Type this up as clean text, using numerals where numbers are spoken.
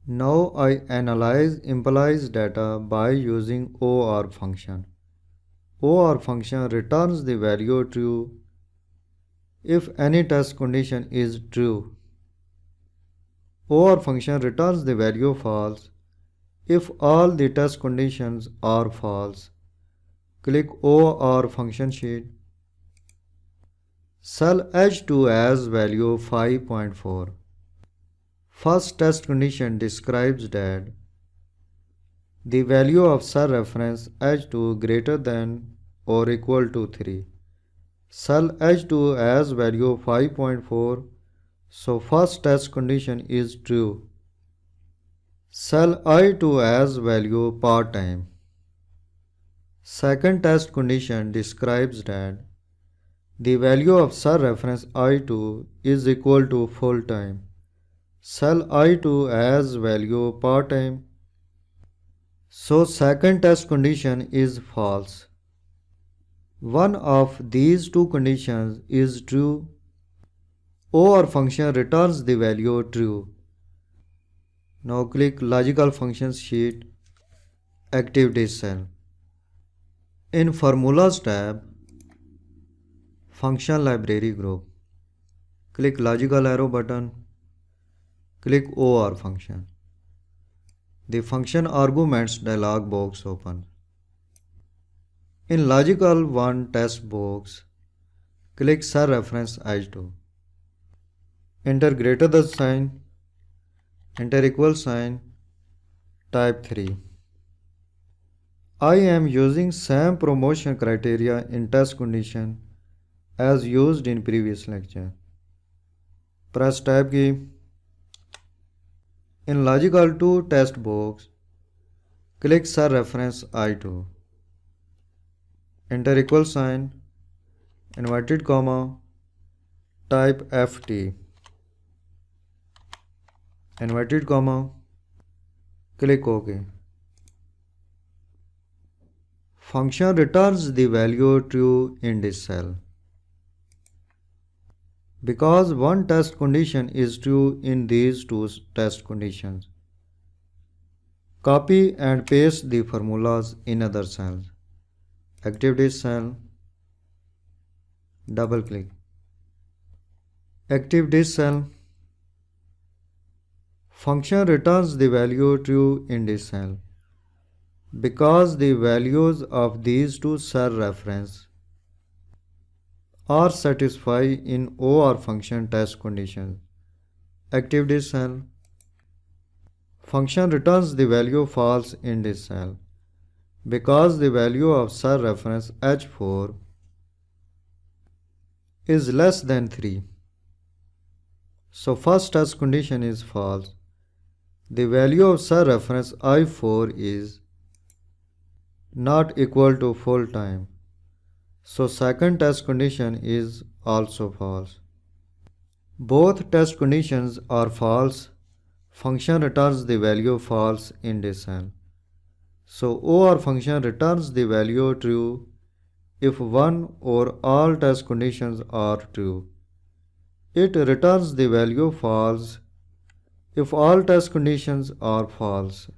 Now I analyze implies data by using OR function. OR function returns the value true if any test condition is true. OR function returns the value false if all the test conditions are false. Click OR function sheet. Cell H2 as value 5.4. First test condition describes that the value of cell reference H2 greater than or equal to 3. Cell H2 as value 5.4, so first test condition is true. Cell I2 as value part-time. Second test condition describes that the value of cell reference I2 is equal to full-time. Cell I2 as value part-time, so second test condition is false. One of these two conditions is true. OR function returns the value true. Now click logical functions sheet, activity cell. In formulas tab, function library group, click logical arrow button, click OR function. The function arguments dialog box opens. In logical 1 test box, click cell reference H2. Enter greater than sign, enter equal sign, type 3. I am using same promotion criteria in test condition as used in previous lecture. Press tab key. In logical 2 test box, click cell reference I2. Enter equal sign, inverted comma, type FT. Inverted comma, click OK. Function returns the value true in this cell. Because one test condition is true in these two test conditions, copy and paste the formulas in other cells. Activate this cell, double click. Activate this cell. Function returns the value true in this cell. Because the values of these two cell reference are satisfied in OR function test conditions. Activate this cell. Function returns the value false in this cell. Because the value of cell reference H4 is less than 3. So first test condition is false. The value of cell reference I4 is not equal to full time. So second test condition is also false. Both test conditions are false. Function returns the value false in this cell. So OR function returns the value true if one or all test conditions are true. It returns the value false if all test conditions are false.